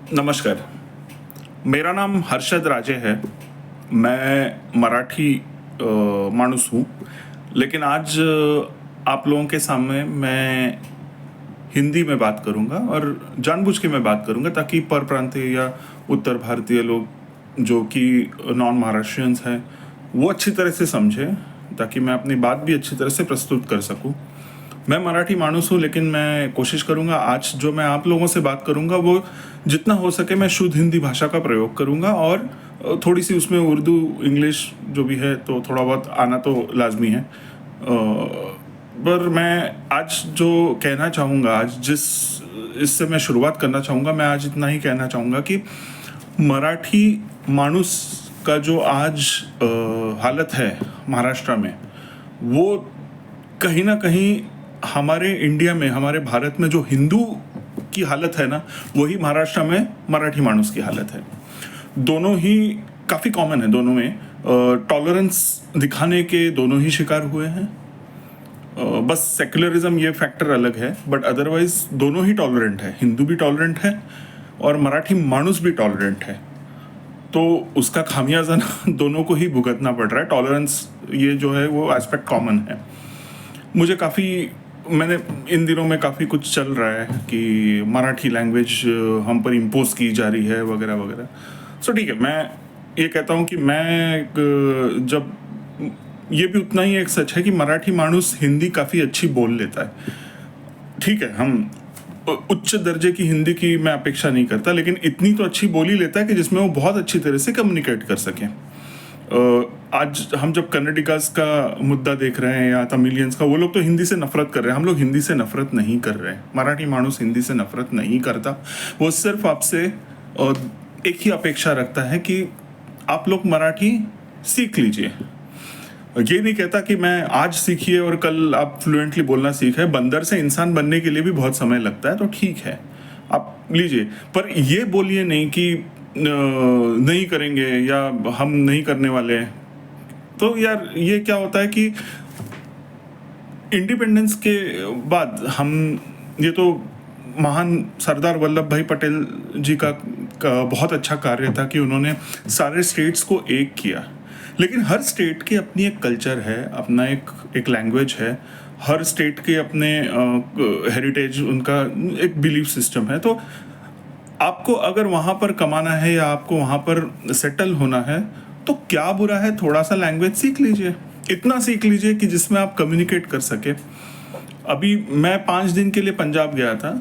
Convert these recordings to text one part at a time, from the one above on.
नमस्कार। मेरा नाम हर्षद राजे है। मैं मराठी माणूस हूँ, लेकिन आज आप लोगों के सामने मैं हिंदी में बात करूँगा और जानबूझ के मैं बात करूँगा ताकि परप्रांतीय या उत्तर भारतीय लोग जो कि नॉन महाराष्ट्रियंस हैं, वो अच्छी तरह से समझें, ताकि मैं अपनी बात भी अच्छी तरह से प्रस्तुत कर सकूँ। मैं मराठी माणूस हूँ, लेकिन मैं कोशिश करूँगा आज जो मैं आप लोगों से बात करूँगा वो जितना हो सके मैं शुद्ध हिंदी भाषा का प्रयोग करूँगा और थोड़ी सी उसमें उर्दू इंग्लिश जो भी है तो थोड़ा बहुत आना तो लाजमी है। पर मैं आज जो कहना चाहूँगा, आज जिस इससे मैं शुरुआत करना चाहूँगा, मैं आज इतना ही कहना चाहूँगा कि मराठी माणूस का जो आज हालत है महाराष्ट्र में, वो कहीं ना कहीं हमारे इंडिया में, हमारे भारत में जो हिंदू की हालत है ना, वही महाराष्ट्र में मराठी माणूस की हालत है। दोनों ही काफ़ी कॉमन है, दोनों में टॉलरेंस दिखाने के दोनों ही शिकार हुए हैं। बस सेक्युलरिज्म ये फैक्टर अलग है, बट अदरवाइज दोनों ही टॉलरेंट है। हिंदू भी टॉलरेंट है और मराठी माणूस भी टॉलरेंट है। तो उसका खामियाजा ना दोनों को ही भुगतना पड़ रहा है। टॉलरेंस ये जो है वो एस्पेक्ट कॉमन है। मुझे मैंने इन दिनों में काफ़ी कुछ चल रहा है कि मराठी लैंग्वेज हम पर इम्पोज की जा रही है वगैरह वगैरह। सो ठीक है, मैं ये कहता हूँ कि जब ये भी उतना ही एक सच है कि मराठी माणूस हिंदी काफ़ी अच्छी बोल लेता है। ठीक है, हम उच्च दर्जे की हिंदी की मैं अपेक्षा नहीं करता, लेकिन इतनी तो अच्छी बोल ही लेता है कि जिसमें वो बहुत अच्छी तरह से कम्युनिकेट कर सकें। आज हम जब कन्नडिगास का मुद्दा देख रहे हैं या तमिलियंस का, वो लोग तो हिंदी से नफरत कर रहे हैं। हम लोग हिंदी से नफरत नहीं कर रहे हैं। मराठी माणूस हिंदी से नफरत नहीं करता। वो सिर्फ आपसे एक ही अपेक्षा रखता है कि आप लोग मराठी सीख लीजिए। ये नहीं कहता कि मैं आज सीखिए और कल आप फ्लुएंटली बोलना सीखे। बंदर से इंसान बनने के लिए भी बहुत समय लगता है, तो ठीक है, आप लीजिए। पर ये बोलिए नहीं कि नहीं करेंगे या हम नहीं करने वाले हैं। तो यार ये क्या होता है कि इंडिपेंडेंस के बाद ये तो महान सरदार वल्लभ भाई पटेल जी का बहुत अच्छा कार्य था कि उन्होंने सारे स्टेट्स को एक किया। लेकिन हर स्टेट की अपनी एक कल्चर है, अपना एक लैंग्वेज है, हर स्टेट के अपने हेरिटेज, उनका एक बिलीफ सिस्टम है। तो आपको अगर वहाँ पर कमाना है या आपको वहाँ पर सेटल होना है, तो क्या बुरा है, थोड़ा सा लैंग्वेज सीख लीजिए। इतना सीख लीजिए कि जिसमें आप कम्युनिकेट कर सके। अभी मैं 5 दिन के लिए पंजाब गया था,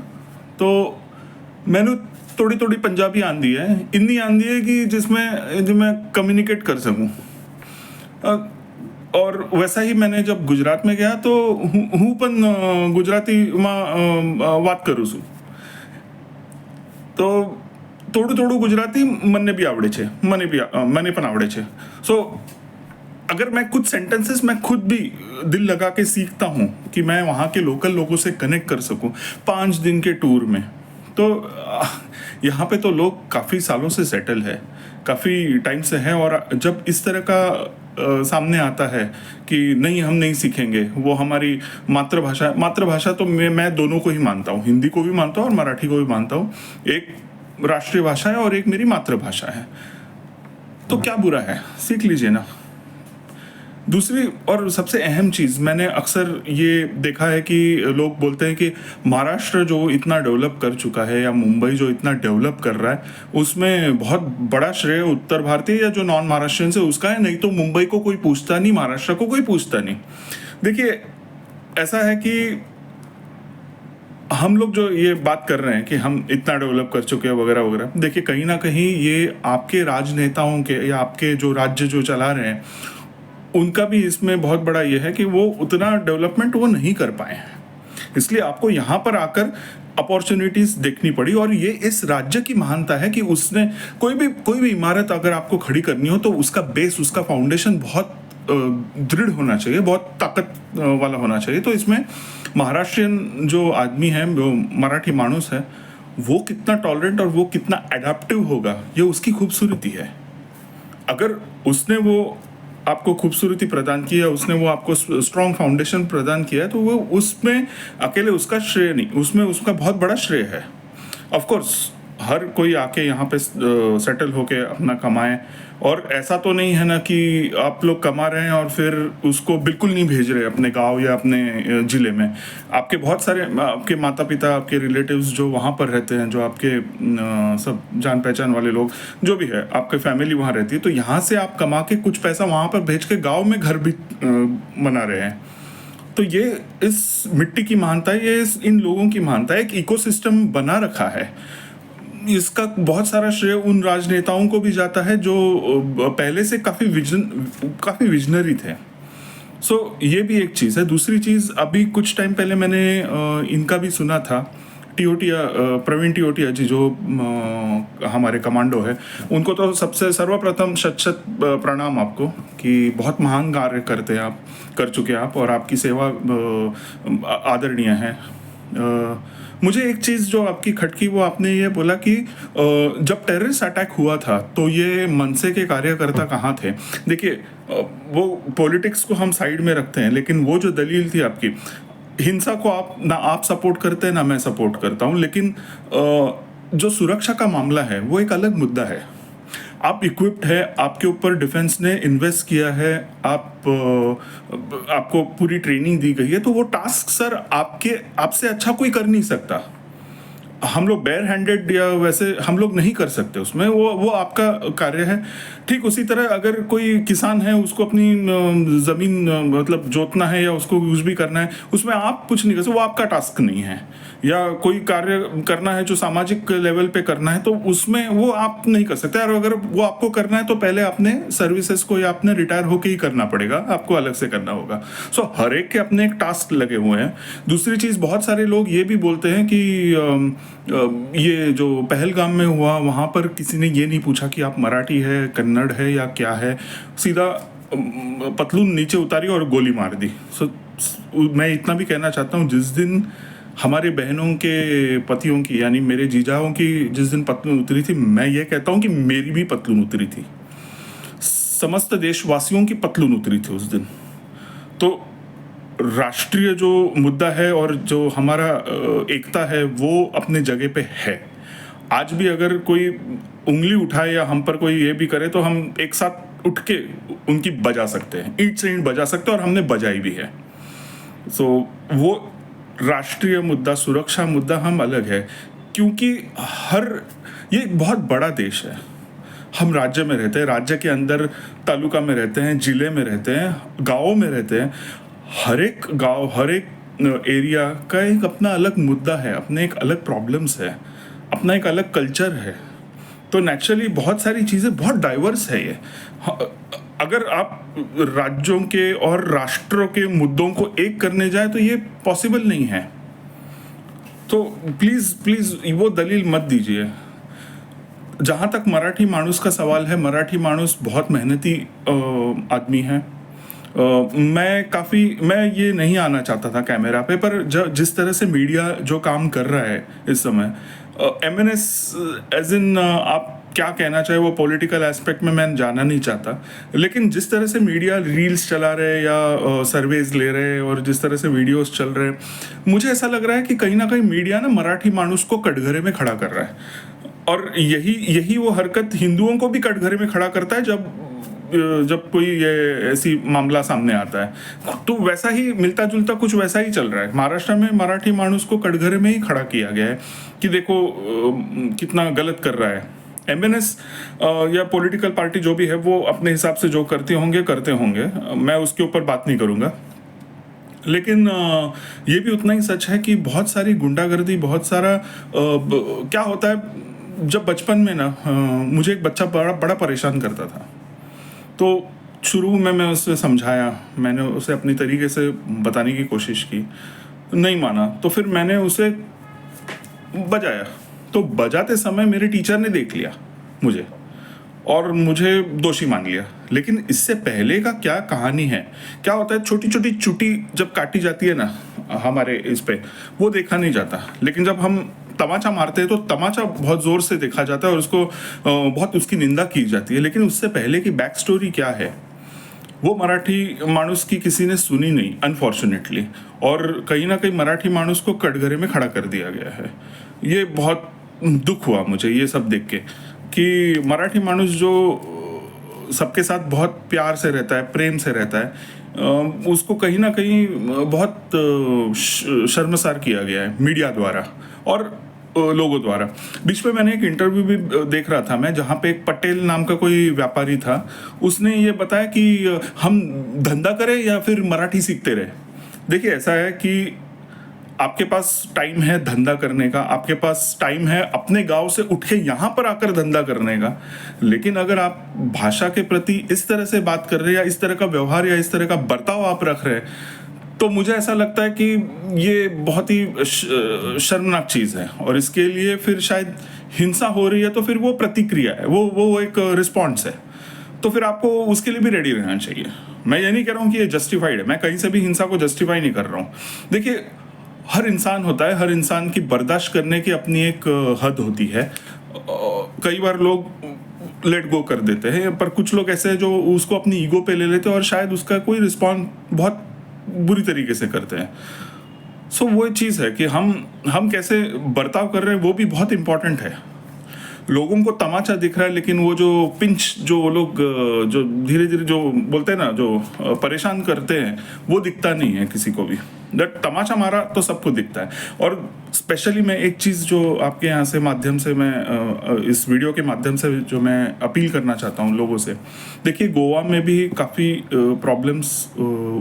तो मैंने थोड़ी थोड़ी पंजाबी आंदी है, इतनी आंदी है कि जिसमें जो मैं कम्युनिकेट कर सकूं। और वैसा ही मैंने जब गुजरात में गया तो हूँ पण गुजराती बात करूँ છું। તો થોડું થોડું ગુજરાતી મને પણ આવડે છે। सो अगर मैं कुछ सेंटेंसेस मैं खुद भी दिल लगा के सीखता हूँ कि मैं वहाँ के लोकल लोगों से कनेक्ट कर सकूँ 5 दिन के टूर में, तो यहाँ पे तो लोग काफ़ी सालों से सेटल है, काफ़ी टाइम से है। और जब इस तरह का सामने आता है कि नहीं, हम नहीं सीखेंगे, वो हमारी मातृभाषा तो मैं दोनों को ही मानता हूँ, हिंदी को भी मानता हूँ और मराठी को भी मानता हूँ। एक राष्ट्रीय भाषा है और एक मेरी मातृभाषा है, तो क्या बुरा है, सीख लीजिए ना। दूसरी और सबसे अहम चीज़, मैंने अक्सर ये देखा है कि लोग बोलते हैं कि महाराष्ट्र जो इतना डेवलप कर चुका है या मुंबई जो इतना डेवलप कर रहा है, उसमें बहुत बड़ा श्रेय उत्तर भारतीय या जो नॉन महाराष्ट्रियन से उसका है। नहीं तो मुंबई को कोई पूछता नहीं, महाराष्ट्र को कोई पूछता नहीं। देखिए, ऐसा है कि हम लोग जो ये बात कर रहे हैं कि हम इतना डेवलप कर चुके हैं वगैरह वगैरह, देखिए कहीं ना कहीं ये आपके राजनेताओं के या आपके जो राज्य जो चला रहे हैं, उनका भी इसमें बहुत बड़ा ये है कि वो उतना डेवलपमेंट वो नहीं कर पाए हैं। इसलिए आपको यहाँ पर आकर अपॉर्चुनिटीज देखनी पड़ी। और ये इस राज्य की महानता है कि उसने कोई भी इमारत अगर आपको खड़ी करनी हो तो उसका बेस, उसका फाउंडेशन बहुत दृढ़ होना चाहिए, बहुत ताकत वाला होना चाहिए। तो इसमें महाराष्ट्रियन जो आदमी है, जो मराठी माणूस है, वो कितना टॉलरेंट और वो कितना एडाप्टिव होगा, ये उसकी खूबसूरती है। अगर उसने वो आपको खूबसूरती प्रदान की है, उसने वो आपको स्ट्रॉन्ग फाउंडेशन प्रदान किया है, तो वो उसमें अकेले उसका श्रेय नहीं, उसमें उसका बहुत बड़ा श्रेय है। ऑफ कोर्स हर कोई आके यहाँ पे सेटल होके अपना कमाए। और ऐसा तो नहीं है ना कि आप लोग कमा रहे हैं और फिर उसको बिल्कुल नहीं भेज रहे अपने गांव या अपने ज़िले में। आपके बहुत सारे आपके माता पिता, आपके रिलेटिव्स जो वहाँ पर रहते हैं, जो आपके सब जान पहचान वाले लोग जो भी है, आपकी फैमिली वहाँ रहती है, तो यहाँ से आप कमा के कुछ पैसा वहाँ पर भेज के गाँव में घर भी बना रहे हैं। तो ये इस मिट्टी की महानता है, ये इन लोगों की महानता है, एक इकोसिस्टम बना रखा है। इसका बहुत सारा श्रेय उन राजनेताओं को भी जाता है जो पहले से काफ़ी विजनरी थे। ये भी एक चीज़ है। दूसरी चीज़, अभी कुछ टाइम पहले मैंने इनका भी सुना था, टियोटिया, प्रवीण टियोटिया जी जो हमारे कमांडो है, उनको तो सबसे सर्वप्रथम शत शत प्रणाम आपको कि बहुत महान कार्य कर चुके आप, और आपकी सेवा आदरणीय है। मुझे एक चीज़ जो आपकी खटकी, वो आपने ये बोला कि जब टेररिस्ट अटैक हुआ था तो ये मनसे के कार्यकर्ता कहाँ थे। देखिए, वो पॉलिटिक्स को हम साइड में रखते हैं, लेकिन वो जो दलील थी आपकी, हिंसा को आप सपोर्ट करते हैं ना मैं सपोर्ट करता हूँ, लेकिन जो सुरक्षा का मामला है वो एक अलग मुद्दा है। आप इक्विप्ड है, आपके ऊपर डिफेंस ने इन्वेस्ट किया है, आपको पूरी ट्रेनिंग दी गई है, तो वो टास्क सर आपसे अच्छा कोई कर नहीं सकता। हम लोग बेयर हैंडेड या वैसे हम लोग नहीं कर सकते उसमें, वो आपका कार्य है। ठीक उसी तरह अगर कोई किसान है, उसको अपनी ज़मीन मतलब जोतना है या उसको यूज भी करना है, उसमें आप कुछ नहीं कर सकते, वो आपका टास्क नहीं है। या कोई कार्य करना है जो सामाजिक लेवल पे करना है, तो उसमें वो आप नहीं कर सकते। और अगर वो आपको करना है तो पहले अपने सर्विसेज को या अपने रिटायर होके ही करना पड़ेगा, आपको अलग से करना होगा। हर एक के अपने एक टास्क लगे हुए हैं। दूसरी चीज़, बहुत सारे लोग ये भी बोलते हैं कि ये जो पहलगाम में हुआ, वहाँ पर किसी ने ये नहीं पूछा कि आप मराठी है, कन्नड़ है या क्या है, सीधा पतलून नीचे उतारी और गोली मार दी। मैं इतना भी कहना चाहता हूँ, जिस दिन हमारे बहनों के पतियों की, यानी मेरे जीजाओं की जिस दिन पतलून उतरी थी, मैं ये कहता हूँ कि मेरी भी पतलून उतरी थी, समस्त देशवासियों की पतलून उतरी थी उस दिन। तो राष्ट्रीय जो मुद्दा है और जो हमारा एकता है, वो अपने जगह पे है। आज भी अगर कोई उंगली उठाए या हम पर कोई ये भी करे, तो हम एक साथ उठ के उनकी बजा सकते हैं, ईंट से ईंट बजा सकते हैं, और हमने बजाई भी है। वो राष्ट्रीय मुद्दा, सुरक्षा मुद्दा हम अलग है, क्योंकि ये एक बहुत बड़ा देश है। हम राज्य में रहते हैं, राज्य के अंदर तालुका में रहते हैं, जिले में रहते हैं, गाँवों में रहते हैं। हर एक गाँव, हर एक एरिया का एक अपना अलग मुद्दा है, अपने एक अलग प्रॉब्लम्स है, अपना एक अलग कल्चर है। तो नेचुरली बहुत सारी चीज़ें बहुत डाइवर्स है ये। अगर आप राज्यों के और राष्ट्रों के मुद्दों को एक करने जाए तो ये पॉसिबल नहीं है। तो प्लीज़ वो दलील मत दीजिए। जहाँ तक मराठी माणूस का सवाल है, मराठी माणूस बहुत मेहनती आदमी है। मैं ये नहीं आना चाहता था कैमरा पे, पर जिस तरह से मीडिया जो काम कर रहा है इस समय, MNS एज इन, आप क्या कहना चाहे वो पॉलिटिकल एस्पेक्ट में मैं जाना नहीं चाहता, लेकिन जिस तरह से मीडिया रील्स चला रहे या सर्वेज ले रहे और जिस तरह से वीडियोस चल रहे, मुझे ऐसा लग रहा है कि कहीं ना कहीं मीडिया ना मराठी मानुस को कटघरे में खड़ा कर रहा है। और यही वो हरकत हिंदुओं को भी कटघरे में खड़ा करता है जब कोई ये ऐसी मामला सामने आता है। तो वैसा ही मिलता जुलता कुछ वैसा ही चल रहा है। महाराष्ट्र में मराठी मानुस को कटघरे में ही खड़ा किया गया है कि देखो कितना गलत कर रहा है। MNS या पॉलिटिकल पार्टी जो भी है, वो अपने हिसाब से जो करते होंगे, मैं उसके ऊपर बात नहीं करूँगा। लेकिन ये भी उतना ही सच है कि बहुत सारी गुंडागर्दी, बहुत सारा क्या होता है, जब बचपन में ना मुझे एक बच्चा बड़ा परेशान करता था, तो शुरू में मैं उसे समझाया, मैंने उसे अपनी तरीके से बताने की कोशिश की, नहीं माना, तो फिर मैंने उसे बजाया। तो बजाते समय मेरे टीचर ने देख लिया मुझे और मुझे दोषी मान लिया। लेकिन इससे पहले का क्या कहानी है, क्या होता है, छोटी छोटी चुटी जब काटी जाती है ना हमारे इस पे, वो देखा नहीं जाता। लेकिन जब हम तमाचा मारते हैं तो तमाचा बहुत ज़ोर से देखा जाता है और उसको बहुत उसकी निंदा की जाती है। लेकिन उससे पहले की बैक स्टोरी क्या है, वो मराठी मानुस की किसी ने सुनी नहीं, अनफॉर्चुनेटली। और कहीं ना कहीं मराठी मानुस को कटघरे में खड़ा कर दिया गया है। ये बहुत दुख हुआ मुझे ये सब देख के कि मराठी माणूस जो सबके साथ बहुत प्यार से रहता है, प्रेम से रहता है, उसको कहीं ना कहीं बहुत शर्मसार किया गया है मीडिया द्वारा और लोगों द्वारा। बीच में मैंने एक इंटरव्यू भी देख रहा था मैं, जहाँ पे एक पटेल नाम का कोई व्यापारी था, उसने ये बताया कि हम धंधा करें या फिर मराठी सीखते रहे। देखिए ऐसा है कि आपके पास टाइम है धंधा करने का, आपके पास टाइम है अपने गांव से उठ के यहाँ पर आकर धंधा करने का, लेकिन अगर आप भाषा के प्रति इस तरह से बात कर रहे हैं या इस तरह का व्यवहार या इस तरह का बर्ताव आप रख रहे हैं, तो मुझे ऐसा लगता है कि ये बहुत ही शर्मनाक चीज़ है। और इसके लिए फिर शायद हिंसा हो रही है तो फिर वो प्रतिक्रिया है, वो एक रिस्पॉन्स है, तो फिर आपको उसके लिए भी रेडी रहना चाहिए। मैं ये नहीं कह रहा हूँ कि ये जस्टिफाइड है, मैं कहीं से भी हिंसा को जस्टिफाई नहीं कर रहा हूँ। देखिए हर इंसान होता है, हर इंसान की बर्दाश्त करने की अपनी एक हद होती है। कई बार लोग लेट गो कर देते हैं, पर कुछ लोग ऐसे हैं जो उसको अपनी ईगो पे ले लेते हैं और शायद उसका कोई रिस्पॉन्स बहुत बुरी तरीके से करते हैं। सो वो चीज़ है कि हम कैसे बर्ताव कर रहे हैं वो भी बहुत इंपॉर्टेंट है। लोगों को तमाचा दिख रहा है, लेकिन वो जो पिंच जो वो लोग जो धीरे धीरे जो बोलते हैं ना, जो परेशान करते हैं, वो दिखता नहीं है किसी को भी। जब तमाचा मारा तो सबको दिखता है। और स्पेशली मैं एक चीज़ जो आपके यहाँ से माध्यम से मैं इस वीडियो के माध्यम से जो मैं अपील करना चाहता हूँ लोगों से, देखिए गोवा में भी काफ़ी प्रॉब्लम्स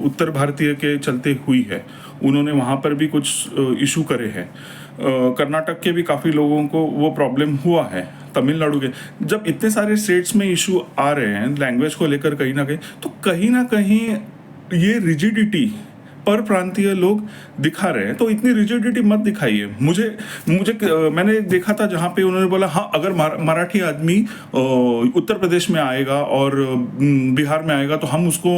उत्तर भारतीय के चलते हुई है, उन्होंने वहाँ पर भी कुछ इशू करे हैं। कर्नाटक के भी काफ़ी लोगों को वो प्रॉब्लम हुआ है, तमिलनाडु के। जब इतने सारे स्टेट्स में इशू आ रहे हैं लैंग्वेज को लेकर कहीं ना कहीं ये रिजिडिटी पर प्रांतीय लोग दिखा रहे हैं, तो इतनी रिजिडिटी मत दिखाइए। मुझे मुझे मैंने देखा था जहाँ पे उन्होंने बोला हाँ अगर मराठी आदमी उत्तर प्रदेश में आएगा और बिहार में आएगा तो हम उसको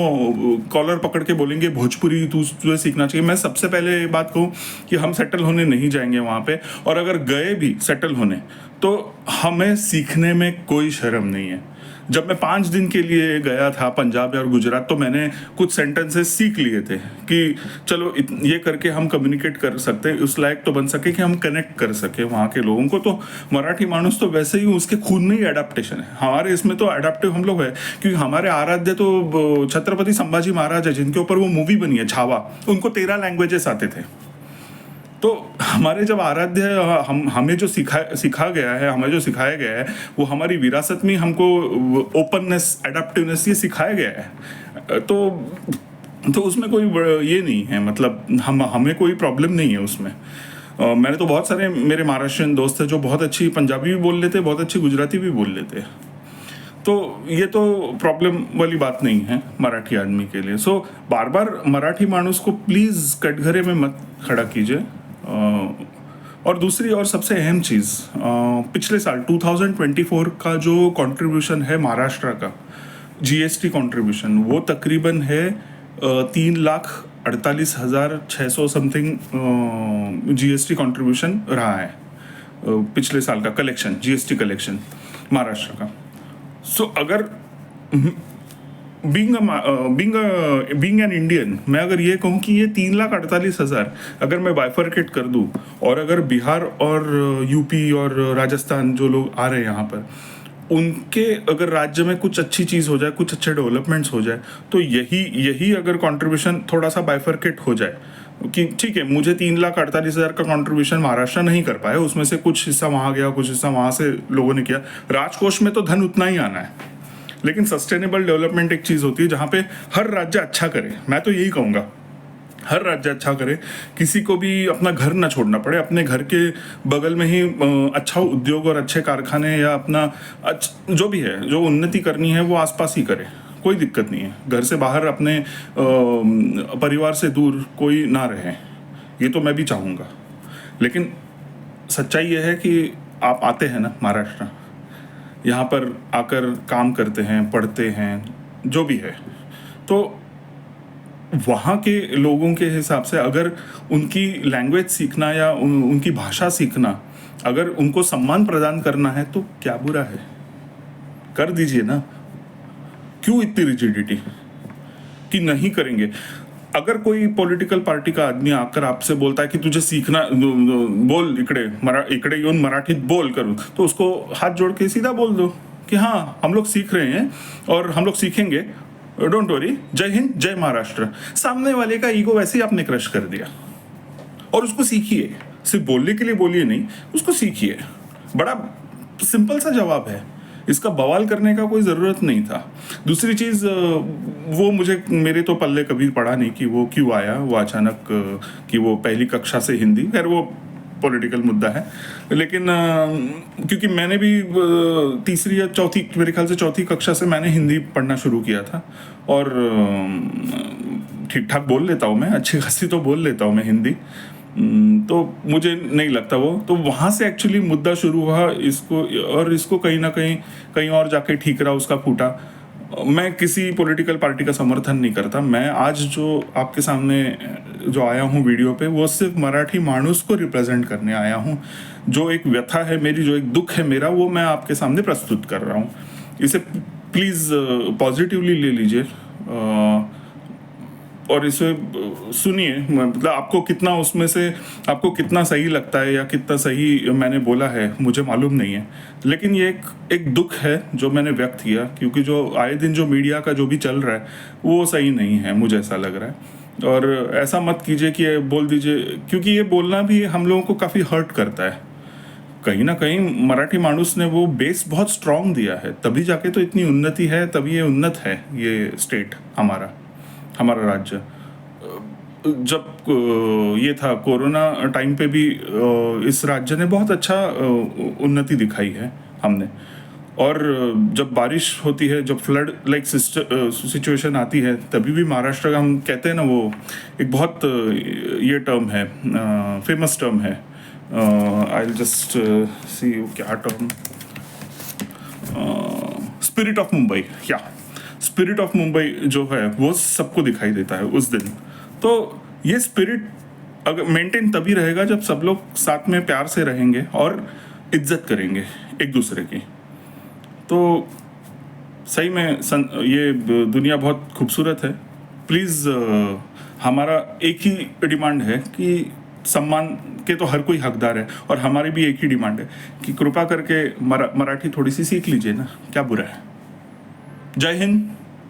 कॉलर पकड़ के बोलेंगे भोजपुरी तुझे सीखना चाहिए। मैं सबसे पहले ये बात कहूँ कि हम सेटल होने नहीं जाएंगे वहाँ पे, और अगर गए भी सेटल होने तो हमें सीखने में कोई शर्म नहीं है। जब मैं 5 दिन के लिए गया था पंजाब और गुजरात, तो मैंने कुछ सेंटेंसेस सीख लिए थे कि चलो ये करके हम कम्युनिकेट कर सकते हैं, उस लायक तो बन सके कि हम कनेक्ट कर सके वहाँ के लोगों को। तो मराठी मानुस तो वैसे ही उसके खून में ही एडाप्टेशन है, हमारे इसमें तो एडाप्टिव हम लोग है, क्योंकि हमारे आराध्य तो छत्रपति संभाजी महाराज है, जिनके ऊपर वो मूवी बनी है छावा, उनको 13 लैंग्वेजेस आते थे। तो हमारे जब आराध्य हमें जो सिखा गया है, हमें जो सिखाया गया है, वो हमारी विरासत में हमको ओपननेस, एडाप्टिवनेस ये सिखाया गया है। तो उसमें कोई ये नहीं है, मतलब हमें कोई प्रॉब्लम नहीं है उसमें। मैंने तो बहुत सारे मेरे महाराष्ट्रियन दोस्त हैं जो बहुत अच्छी पंजाबी भी बोल लेते, बहुत अच्छी गुजराती भी बोल लेते, तो ये तो प्रॉब्लम वाली बात नहीं है मराठी आदमी के लिए। सो बार बार मराठी मानुस को प्लीज़ कटघरे में मत खड़ा कीजिए। और दूसरी और सबसे अहम चीज़, पिछले साल 2024 का जो कंट्रीब्यूशन है महाराष्ट्र का जीएसटी कंट्रीब्यूशन, वो तकरीबन है 3,48,600 समथिंग जीएसटी कंट्रीब्यूशन रहा है पिछले साल का कलेक्शन, जीएसटी कलेक्शन महाराष्ट्र का। सो अगर बीइंग एन इंडियन, मैं अगर ये कहूँ कि ये 3,48,000 अगर मैं बाइफरकेट कर दूँ, और अगर बिहार और यूपी और राजस्थान जो लोग आ रहे हैं यहाँ पर, उनके अगर राज्य में कुछ अच्छी चीज़ हो जाए, कुछ अच्छे डेवलपमेंट्स हो जाए, तो यही अगर कंट्रीब्यूशन थोड़ा सा बाइफरकेट हो जाए कि ठीक है मुझे 3,48,000 का कंट्रीब्यूशन महाराष्ट्र नहीं कर पाया, उसमें से कुछ हिस्सा वहाँ गया, कुछ हिस्सा वहाँ से लोगों ने किया, राजकोष में तो धन उतना ही आना है, लेकिन सस्टेनेबल डेवलपमेंट एक चीज़ होती है जहाँ पे हर राज्य अच्छा करे। मैं तो यही कहूँगा हर राज्य अच्छा करे, किसी को भी अपना घर ना छोड़ना पड़े, अपने घर के बगल में ही अच्छा उद्योग और अच्छे कारखाने या अपना जो भी है, जो उन्नति करनी है वो आसपास ही करे, कोई दिक्कत नहीं है। घर से बाहर अपने परिवार से दूर कोई ना रहे, ये तो मैं भी चाहूँगा। लेकिन सच्चाई ये है कि आप आते हैं ना महाराष्ट्र, यहाँ पर आकर काम करते हैं, पढ़ते हैं, जो भी है, तो वहाँ के लोगों के हिसाब से अगर उनकी लैंग्वेज सीखना या उनकी भाषा सीखना, अगर उनको सम्मान प्रदान करना है तो क्या बुरा है, कर दीजिए ना। क्यों इतनी रिजिडिटी कि नहीं करेंगे? अगर कोई पॉलिटिकल पार्टी का आदमी आकर आपसे बोलता है कि तुझे सीखना, बोल इकडे येऊन मराठीत बोल करूँ, तो उसको हाथ जोड़ के सीधा बोल दो कि हाँ हम लोग सीख रहे हैं और हम लोग सीखेंगे, डोंट वरी, जय हिंद जय महाराष्ट्र। सामने वाले का ईगो वैसे ही आपने क्रश कर दिया। और उसको सीखिए, सिर्फ बोलने के लिए बोलिए नहीं, उसको सीखिए। बड़ा सिंपल सा जवाब है, इसका बवाल करने का कोई ज़रूरत नहीं था। दूसरी चीज़, वो मुझे मेरे तो पल्ले कभी पड़ा नहीं कि वो क्यों आया, वो अचानक कि वो पहली कक्षा से हिंदी, खैर वो पॉलिटिकल मुद्दा है। लेकिन क्योंकि मैंने भी तीसरी या चौथी, मेरे ख्याल से चौथी कक्षा से मैंने हिंदी पढ़ना शुरू किया था और ठीक ठाक बोल लेता हूँ मैं, अच्छी खासी तो बोल लेता हूँ मैं हिंदी। तो मुझे नहीं लगता वो, तो वहाँ से एक्चुअली मुद्दा शुरू हुआ इसको, और इसको कहीं ना कहीं और जाके ठीकरा उसका फूटा। मैं किसी पॉलिटिकल पार्टी का समर्थन नहीं करता। मैं आज जो आपके सामने जो आया हूँ वीडियो पे, वो सिर्फ मराठी मानुस को रिप्रेजेंट करने आया हूँ। जो एक व्यथा है मेरी, जो एक दुख है मेरा, वो मैं आपके सामने प्रस्तुत कर रहा हूँ। इसे प्लीज़ पॉजिटिवली ले लीजिए और इसे सुनिए। मतलब आपको कितना उसमें से, आपको कितना सही लगता है या कितना सही मैंने बोला है मुझे मालूम नहीं है, लेकिन ये एक दुख है जो मैंने व्यक्त किया, क्योंकि जो आए दिन जो मीडिया का जो भी चल रहा है वो सही नहीं है, मुझे ऐसा लग रहा है। और ऐसा मत कीजिए कि ये बोल दीजिए, क्योंकि ये बोलना भी हम लोगों को काफ़ी हर्ट करता है। कहीं ना कहीं मराठी मानुस ने वो बेस बहुत स्ट्रांग दिया है, तभी जाके तो इतनी उन्नति है, तभी ये उन्नत है ये स्टेट हमारा राज्य। जब ये था कोरोना टाइम पे भी इस राज्य ने बहुत अच्छा उन्नति दिखाई है हमने। और जब बारिश होती है, जब फ्लड लाइक सिचुएशन आती है, तभी भी महाराष्ट्र का, हम कहते हैं ना, वो एक बहुत ये टर्म है, फेमस टर्म है, आई विल जस्ट सी क्या टर्म, स्पिरिट ऑफ मुंबई, या स्पिरिट ऑफ मुंबई जो है वो सबको दिखाई देता है उस दिन। तो ये स्पिरिट अगर मेंटेन तभी रहेगा जब सब लोग साथ में प्यार से रहेंगे और इज्जत करेंगे एक दूसरे की। तो सही में ये दुनिया बहुत खूबसूरत है। प्लीज़ हमारा एक ही डिमांड है कि सम्मान के तो हर कोई हकदार है, और हमारी भी एक ही डिमांड है कि कृपा करके मराठी थोड़ी सी सीख लीजिए ना, क्या बुरा है। जय हिंद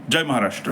जय महाराष्ट्र।